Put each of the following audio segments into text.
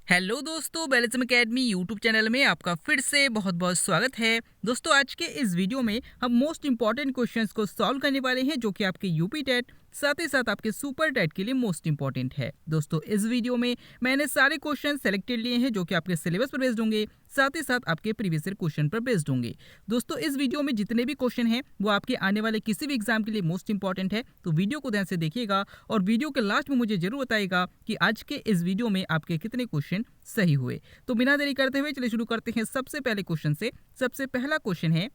Hello दोस्तों, बैलिज्म academy YouTube channel में आपका फिर से बहुत बहुत स्वागत है। दोस्तों, आज के इस वीडियो में हम मोस्ट इंपॉर्टेंट क्वेश्चंस को सॉल्व करने वाले हैं जो कि आपके यूपी टेट साथ ही साथ आपके सुपर टेट के लिए मोस्ट इंपॉर्टेंट है। दोस्तों, इस वीडियो में मैंने सारे क्वेश्चन सेलेक्टेड लिए हैं जो कि आपके सिलेबस पर बेस्ड होंगे, साथ ही साथ आपके प्रीवियस ईयर क्वेश्चन पर बेस्ड होंगे। दोस्तों, इस वीडियो में जितने भी क्वेश्चन हैं वो आपके आने वाले किसी भी एग्जाम के लिए मोस्ट इंपॉर्टेंट है, तो वीडियो को ध्यान से देखिएगा और वीडियो के लास्ट में मुझे जरूर बताइएगा कि आज के इस वीडियो में आपके कितने क्वेश्चन सही हुए। तो बिना देरी करते हुए चलिए शुरू करते हैं सबसे पहले क्वेश्चन से। सबसे पहला क्वेश्चन है,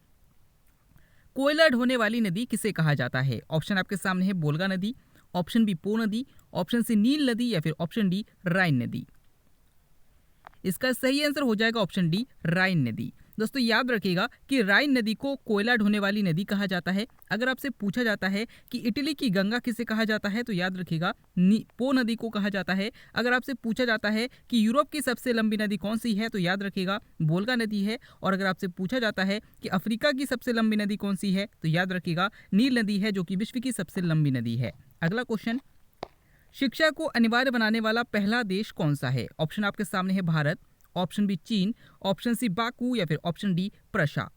कोयला ढोने वाली नदी किसे कहा जाता है? ऑप्शन आपके सामने है, बोलगा नदी, ऑप्शन बी पो नदी, ऑप्शन सी नील नदी या फिर ऑप्शन डी राइन नदी। इसका सही आंसर हो जाएगा ऑप्शन डी राइन नदी। दोस्तों, याद रखिएगा कि राइन नदी को कोयला ढोने वाली नदी कहा जाता है। अगर आपसे पूछा जाता है कि इटली की गंगा किसे कहा जाता है तो याद रखिएगा पो नदी को कहा जाता है। अगर आपसे पूछा जाता है कि यूरोप की सबसे लंबी नदी कौन सी है तो याद रखिएगा बोल्गा नदी है। और अगर आपसे पूछा जाता है कि अफ्रीका की सबसे लंबी नदी कौन सी है तो याद रखिएगा नील नदी है, जो कि विश्व की सबसे लंबी नदी है। अगला क्वेश्चन, शिक्षा को अनिवार्य बनाने वाला पहला देश कौन सा है? ऑप्शन आपके सामने है, भारत, ऑप्शन बी चीन, ऑप्शन सी बाकू या फिर ऑप्शन डी प्रशा।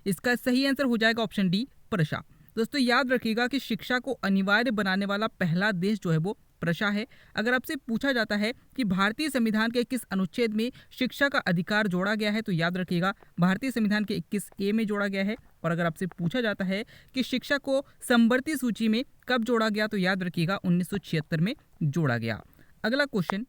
इसका सही आंसर हो जाएगा ऑप्शन डी प्रशा। दोस्तों, याद रखिएगा कि शिक्षा को अनिवार्य बनाने वाला पहला देश जो है वो प्रशा है। अगर आपसे पूछा जाता है कि भारतीय संविधान के किस अनुच्छेद में शिक्षा का अधिकार जोड़ा गया है तो याद रखिएगा भारतीय संविधान के 21A में जोड़ा गया है। और अगर आपसे पूछा जाता है कि शिक्षा को समवर्ती सूची में कब जोड़ा गया तो याद रखिएगा 1976 में जोड़ा गया। अगला क्वेश्चन,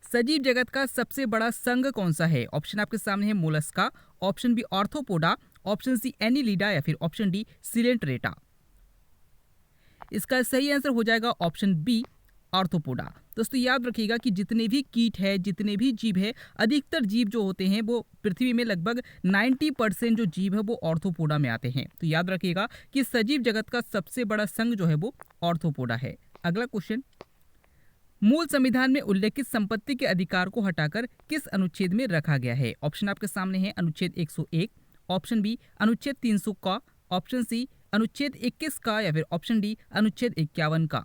सजीव जगत का सबसे बड़ा संघ कौन सा है? ऑप्शन आपके सामने है, mollusca, option B arthropoda, option C annelida या फिर ऑप्शन डी सिलेंट्रेटा। इसका सही आंसर हो जाएगा ऑप्शन बी ऑर्थोपोडा। दोस्तों, याद रखिएगा कि जितने भी कीट है, जितने भी जीव है, अधिकतर जीव जो होते हैं वो पृथ्वी में लगभग 90% जो जीव है वो ऑर्थोपोडा में आते हैं। तो याद रखिएगा कि सजीव जगत का सबसे बड़ा संघ जो है वो ऑर्थोपोडा है। अगला क्वेश्चन, मूल संविधान में उल्लेखित संपत्ति के अधिकार को हटाकर किस अनुच्छेद में रखा गया है? ऑप्शन आपके सामने है, अनुच्छेद 101, ऑप्शन बी अनुच्छेद 300 का, ऑप्शन सी अनुच्छेद 21 का या फिर ऑप्शन डी अनुच्छेद 51 का।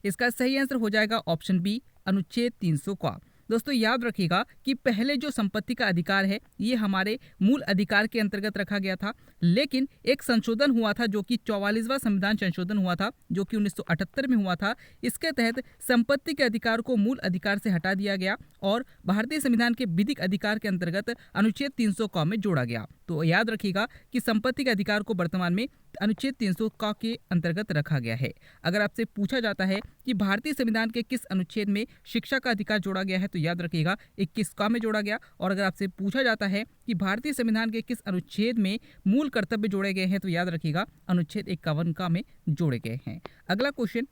इसका सही आंसर हो जाएगा ऑप्शन बी अनुच्छेद 300 का। दोस्तों, याद रखिएगा कि पहले जो संपत्ति का अधिकार है ये हमारे मूल अधिकार के अंतर्गत रखा गया था, लेकिन एक संशोधन हुआ था जो कि 44वां संविधान संशोधन हुआ था जो कि 1978 में हुआ था। इसके तहत संपत्ति के अधिकार को मूल अधिकार से हटा दिया गया और भारतीय संविधान के विधिक अधिकार के अंतर्गत अनुच्छेद 300 क में जोड़ा गया। तो याद रखिएगा कि संपत्ति के अधिकार को वर्तमान में अनुच्छेद 300 क के अंतर्गत रखा गया है। अगर आपसे पूछा जाता है कि भारतीय संविधान के किस अनुच्छेद में शिक्षा का अधिकार जोड़ा गया है तो याद रखिएगा 21 का में जोड़ा गया। और अगर आपसे पूछा जाता है कि भारतीय संविधान के किस अनुच्छेद में मूल कर्तव्य जोड़े गए हैं तो याद रखिएगा अनुच्छेद 51 का में जोड़े गए हैं। अगला क्वेश्चन,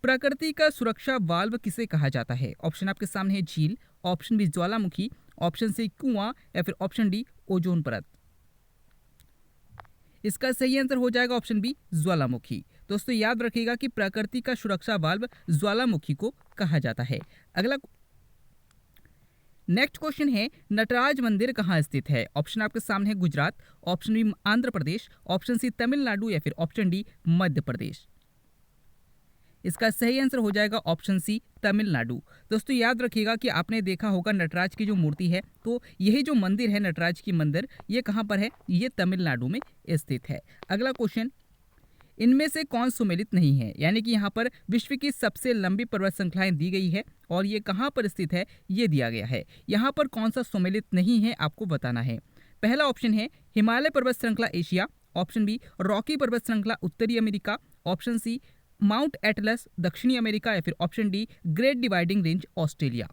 प्रकृति का सुरक्षा वाल्व किसे कहा जाता है? ऑप्शन आपके सामने है, झील, ऑप्शन बी ज्वालामुखी, ऑप्शन सी कुआं या फिर ऑप्शन डी ओजोन परत। इसका सही आंसर हो जाएगा ऑप्शन बी ज्वालामुखी। दोस्तों, याद रखिएगा कि प्रकृति का सुरक्षा वाल्व ज्वालामुखी को कहा जाता है। अगला नेक्स्ट क्वेश्चन है, नटराज मंदिर कहाँ स्थित है? ऑप्शन आपके सामने है, Gujarat, option B Andhra Pradesh, option C Tamil Nadu या फिर ऑप्शन डी मध्य प्रदेश। इसका सही आंसर हो जाएगा ऑप्शन सी तमिलनाडु। दोस्तों, याद रखिएगा कि आपने देखा होगा नटराज की जो मूर्ति है, तो यही जो मंदिर है नटराज की मंदिर, ये कहाँ पर है? ये तमिलनाडु में स्थित है। अगला क्वेश्चन, इनमें से कौन सुमेलित नहीं है? यानी कि यहाँ पर विश्व की सबसे लंबी पर्वत श्रृंखलाएं दी गई है और ये कहाँ पर स्थित है ये दिया गया है। यहाँ पर कौन सा सुमेलित नहीं है आपको बताना है। पहला ऑप्शन है हिमालय पर्वत श्रृंखला एशिया, ऑप्शन बी रॉकी पर्वत श्रृंखला उत्तरी America, option C Mount Atlas दक्षिणी अमेरिका या फिर option D Great Dividing Range Australia.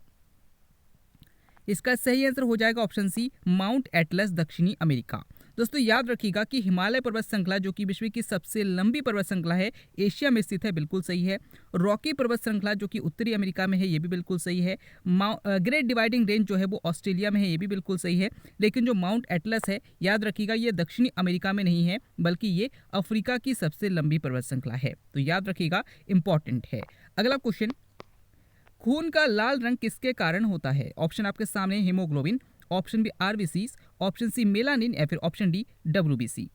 इसका सही आंसर हो जाएगा ऑप्शन सी माउंट एटलस दक्षिणी अमेरिका। दोस्तों, याद रखिएगा कि हिमालय पर्वत श्रृंखला जो कि विश्व की सबसे लंबी पर्वत श्रृंखला है एशिया में स्थित है, बिल्कुल सही है। रॉकी पर्वत श्रृंखला जो कि उत्तरी अमेरिका में है, ये भी बिल्कुल सही है। ग्रेट डिवाइडिंग रेंज जो है वो ऑस्ट्रेलिया में है, ये भी बिल्कुल सही है। लेकिन जो माउंट एटलस है, याद रखिएगा ये दक्षिणी अमेरिका में नहीं है बल्कि ये अफ्रीका की सबसे लंबी पर्वत श्रृंखला है। तो याद रखिएगा, इंपॉर्टेंट है। अगला क्वेश्चन, खून का लाल रंग किसके कारण होता है? ऑप्शन आपके सामने, haemoglobin, option B RBCs, option C melanin या फिर ऑप्शन डी डब्ल्यूबीसी।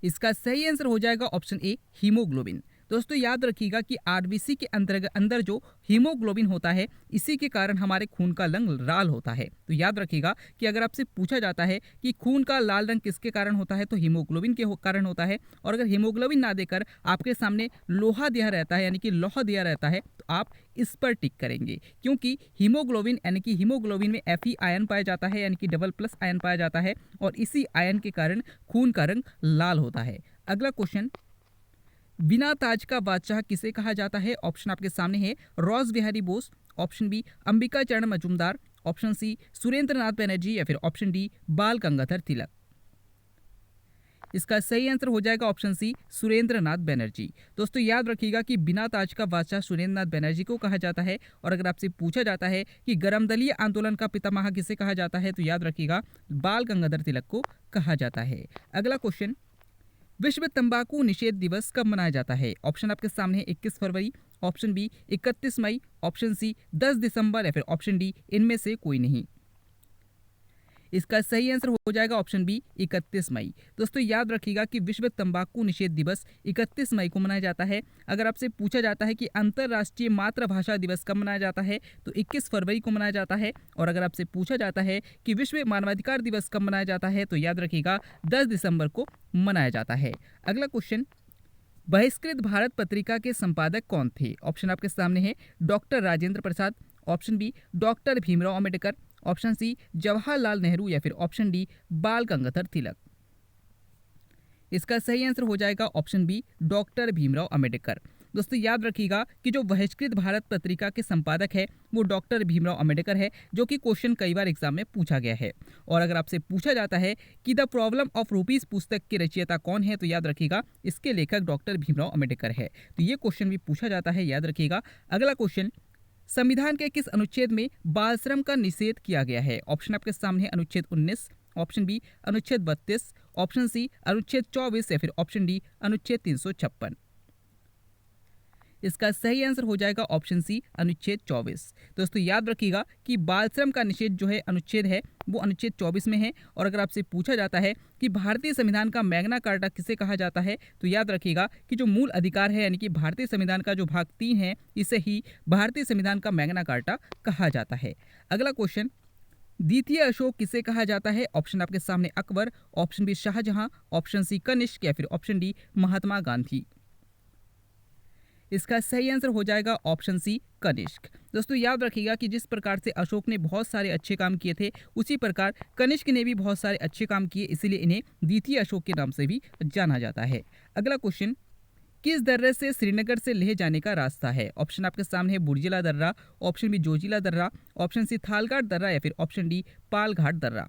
इसका सही आंसर हो जाएगा ऑप्शन ए हीमोग्लोबिन। दोस्तों याद रखिएगा कि आरबीसी के अंदर जो हीमोग्लोबिन होता है, इसी के कारण हमारे खून का रंग लाल होता है। तो याद रखिएगा कि अगर आपसे पूछा जाता है कि खून का लाल रंग किसके कारण होता है, तो हीमोग्लोबिन के कारण होता है। और अगर हीमोग्लोबिन ना देकर आपके सामने लोहा दिया रहता है, यानी कि लौह दिया रहता है, तो आप इस पर टिक करेंगे, क्योंकि हीमोग्लोबिन यानी कि हीमोग्लोबिन में Fe आयन पाया जाता है, यानी कि डबल प्लस आयन पाया जाता है, और इसी आयन के कारण खून का रंग लाल होता है। अगला क्वेश्चन, बिना ताज का बादशाह किसे कहा जाता है? ऑप्शन आपके सामने है Rash Behari Bose, option B Ambika Charan Majumdar, option C Surendra Nath Banerjee, या फिर ऑप्शन डी बाल गंगाधर तिलक। इसका सही आंसर हो जाएगा ऑप्शन सी सुरेंद्र नाथ बनर्जी। दोस्तों याद रखिएगा कि बिना ताज का बादशाह सुरेंद्र नाथ बनर्जी को कहा जाता है। और अगर आपसे पूछा जाता है कि गरमदलीय आंदोलन का पितामह किसे कहा जाता है, तो याद रखिएगा बाल गंगाधर तिलक को कहा जाता है। अगला क्वेश्चन, विश्व तंबाकू निषेध दिवस कब मनाया जाता है? ऑप्शन आपके सामने है 21 फरवरी, ऑप्शन बी 31 मई, ऑप्शन सी 10 दिसंबर, या फिर ऑप्शन डी इनमें से कोई नहीं। इसका सही आंसर हो जाएगा ऑप्शन बी 31 मई। दोस्तों याद रखिएगा कि विश्व तंबाकू निषेध दिवस 31 मई को मनाया जाता है। अगर आपसे पूछा जाता है कि अंतर्राष्ट्रीय मातृभाषा दिवस कब मनाया जाता है, तो 21 फरवरी को मनाया जाता है। और अगर आपसे पूछा जाता है कि विश्व मानवाधिकार दिवस कब मनाया जाता है, तो याद रखिएगा 10 दिसंबर को मनाया जाता है। अगला क्वेश्चन, बहिष्कृत भारत पत्रिका के संपादक कौन थे? ऑप्शन आपके सामने है doctor Rajendra Prasad, option B doctor Bhimrao Ambedkar, option C Jawaharlal Nehru, या फिर ऑप्शन डी बाल गंगाधर तिलक। इसका सही आंसर हो जाएगा option B doctor Bhimrao Ambedkar. दोस्तों याद रखिएगा कि जो बहिष्कृत भारत पत्रिका के संपादक है वो डॉक्टर भीमराव अम्बेडकर है, जो कि क्वेश्चन कई बार एग्जाम में पूछा गया है। और अगर आपसे पूछा जाता है कि द प्रॉब्लम ऑफ रूपीज पुस्तक के रचयिता कौन है, तो याद रखिएगा इसके लेखक डॉक्टर भीमराव अम्बेडकर है। तो ये क्वेश्चन भी पूछा जाता है, याद रखिएगा। अगला क्वेश्चन, संविधान के किस अनुच्छेद में बाल श्रम का निषेध किया गया है? ऑप्शन आपके सामने है अनुच्छेद 19, ऑप्शन बी अनुच्छेद 32, ऑप्शन सी अनुच्छेद 24, या फिर ऑप्शन डी अनुच्छेद 356। इसका सही आंसर हो जाएगा ऑप्शन सी अनुच्छेद 24। दोस्तों याद रखिएगा कि बाल श्रम का निषेध जो है अनुच्छेद है वो अनुच्छेद 24 में है। और अगर आपसे पूछा जाता है कि भारतीय संविधान का मैग्ना कार्टा किसे कहा जाता है, तो याद रखिएगा कि जो मूल अधिकार है, यानी कि भारतीय संविधान का जो भाग 3 है, इसे ही भारतीय संविधान का मैग्ना कार्टा कहा जाता है। अगला क्वेश्चन, द्वितीय अशोक किसे कहा जाता है? ऑप्शन आपके सामने Akbar, option B Shahjahan, option C Kanishka, या फिर ऑप्शन डी महात्मा गांधी। इसका सही आंसर हो जाएगा ऑप्शन सी कनिष्क। दोस्तों याद रखिएगा कि जिस प्रकार से अशोक ने बहुत सारे अच्छे काम किए थे, उसी प्रकार कनिष्क ने भी बहुत सारे अच्छे काम किए, इसीलिए इन्हें द्वितीय अशोक के नाम से भी जाना जाता है। अगला क्वेश्चन, किस दर्रे से श्रीनगर से लेह जाने का रास्ता है? ऑप्शन आपके सामने है बुर्जिला दर्रा, ऑप्शन बी जोजिला दर्रा, ऑप्शन सी थालघाट दर्रा, या फिर ऑप्शन डी पालघाट दर्रा।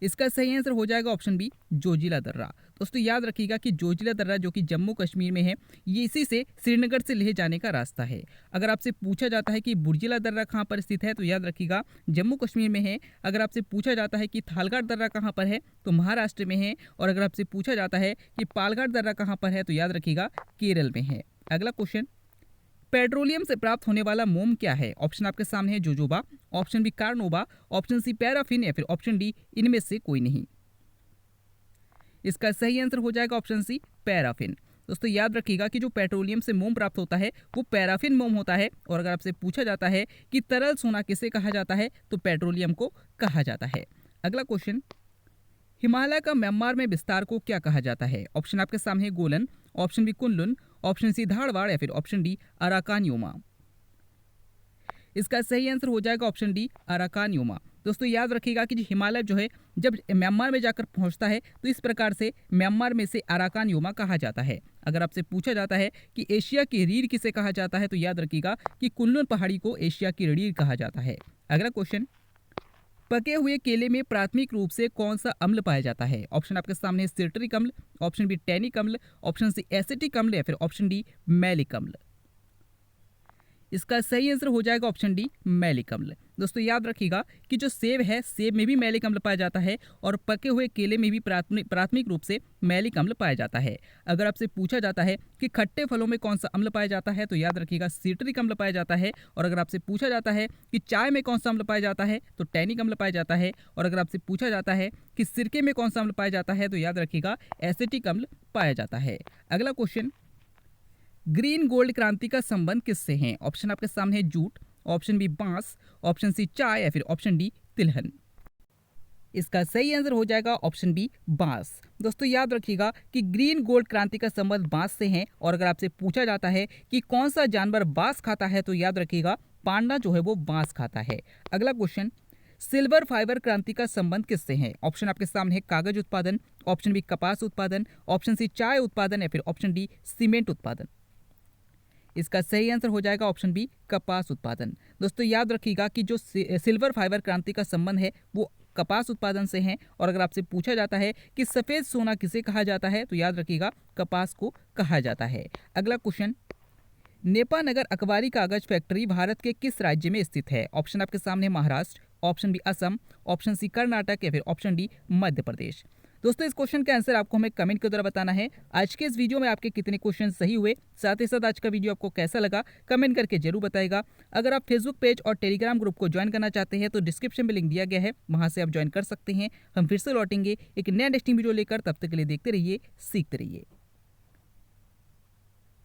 इसका सही आंसर हो जाएगा ऑप्शन बी जोजिला दर्रा। दोस्तों याद रखिएगा कि जोजिला दर्रा जो कि जम्मू कश्मीर में है, ये इसी से श्रीनगर से लेह जाने का रास्ता है। अगर आपसे पूछा जाता है कि बुर्जिला दर्रा कहाँ पर स्थित है, तो याद रखिएगा जम्मू कश्मीर में है। अगर आपसे पूछा जाता है कि थालघाट दर्रा कहाँ पर है, तो महाराष्ट्र में है। और अगर आपसे पूछा जाता है कि पालघाट दर्रा कहाँ पर है, तो याद रखिएगा केरल में है। अगला क्वेश्चन, पेट्रोलियम से प्राप्त होने वाला मोम क्या है? ऑप्शन आपके सामने है jojoba, option B carnauba, option C paraffin, या फिर ऑप्शन डी इनमें से कोई नहीं। इसका सही आंसर हो जाएगा ऑप्शन सी पैराफिन। दोस्तों याद रखिएगा कि जो पेट्रोलियम से मोम प्राप्त होता है वो पैराफिन मोम होता है। और अगर आपसे पूछा जाता है कि तरल सोना किसे कहा जाता है, तो पेट्रोलियम को कहा जाता है। अगला क्वेश्चन, हिमालय का म्यांमार में विस्तार को क्या कहा जाता है? ऑप्शन आपके सामने है Golan, option B Kunlun, option C Dharwad, या फिर ऑप्शन डी अराकान योमा। इसका सही आंसर हो जाएगा ऑप्शन डी अराकान योमा। दोस्तों याद रखिएगा कि हिमालय जो है जब म्यांमार में जाकर पहुंचता है, तो इस प्रकार से म्यांमार में से अराकान योमा कहा जाता है। अगर आपसे पूछा जाता है कि एशिया की रीढ़ किसे कहा जाता है, तो याद रखिएगा कि कुनलुन पहाड़ी को एशिया की रीढ़ कहा जाता है। अगला क्वेश्चन, पके हुए केले में प्राथमिक रूप से कौन सा अम्ल पाया जाता है? ऑप्शन आपके सामने सिट्रिक अम्ल, ऑप्शन बी टैनिक अम्ल, ऑप्शन सी एसिटिक अम्ल, या फिर ऑप्शन डी मैलिक अम्ल। इसका सही आंसर हो जाएगा ऑप्शन डी मैलिक अम्ल। दोस्तों याद रखिएगा कि जो सेब है, सेब में भी मैलिक अम्ल पाया जाता है, और पके हुए केले में भी प्राथमिक रूप से मैलिक अम्ल पाया जाता है। अगर आपसे पूछा जाता है कि खट्टे फलों में कौन सा अम्ल पाया जाता है, तो याद रखिएगा सिट्रिक अम्ल पाया जाता है। और अगर आपसे पूछा जाता है कि चाय में कौन सा अम्ल पाया जाता है, तो टैनिक अम्ल पाया जाता है। और अगर आपसे पूछा जाता है कि सिरके में कौन सा अम्ल पाया जाता है, तो याद रखिएगा एसिटिक अम्ल पाया जाता है। अगला क्वेश्चन, ग्रीन गोल्ड क्रांति का संबंध किससे है? ऑप्शन आपके सामने है जूट, ऑप्शन बी बांस, ऑप्शन सी चाय या फिर ऑप्शन डी तिलहन। इसका सही आंसर हो जाएगा ऑप्शन बी बांस। दोस्तों याद रखिएगा कि ग्रीन गोल्ड क्रांति का संबंध बांस से है, और अगर आपसे पूछा जाता है कि कौन सा जानवर बांस खाता है तो याद रखिएगा पांडा जो है वो बांस खाता है। अगला क्वेश्चन, सिल्वर फाइबर क्रांति का संबंध किससे है? ऑप्शन आपके सामने है कागज उत्पादन, ऑप्शन बी कपास उत्पादन, ऑप्शन सी चाय उत्पादन या फिर ऑप्शन डी सीमेंट उत्पादन। इसका सही आंसर हो जाएगा ऑप्शन बी कपास उत्पादन। दोस्तों याद रखिएगा कि जो सिल्वर फाइबर क्रांति का संबंध है वो कपास उत्पादन से है, और अगर आपसे पूछा जाता है कि सफेद सोना किसे कहा जाता है तो याद रखिएगा कपास को कहा जाता है। अगला क्वेश्चन, नेपानगर अखबारी कागज फैक्ट्री भारत के किस राज्य में स्थित है? ऑप्शन आपके सामने Maharashtra, option B Assam, option C Karnataka या फिर ऑप्शन डी मध्य प्रदेश। दोस्तों इस क्वेश्चन का आंसर आपको हमें कमेंट के द्वारा बताना है। आज के इस वीडियो में आपके कितने क्वेश्चन सही हुए, साथ ही साथ आज का वीडियो आपको कैसा लगा कमेंट करके जरूर बताएगा। अगर आप फेसबुक पेज और टेलीग्राम ग्रुप को ज्वाइन करना चाहते हैं तो डिस्क्रिप्शन में लिंक दिया गया है, वहां से आप ज्वाइन कर सकते हैं। हम फिर से लौटेंगे एक नया इंटरेस्टिंग वीडियो लेकर, तब तक के लिए देखते रहिए, सीखते रहिए।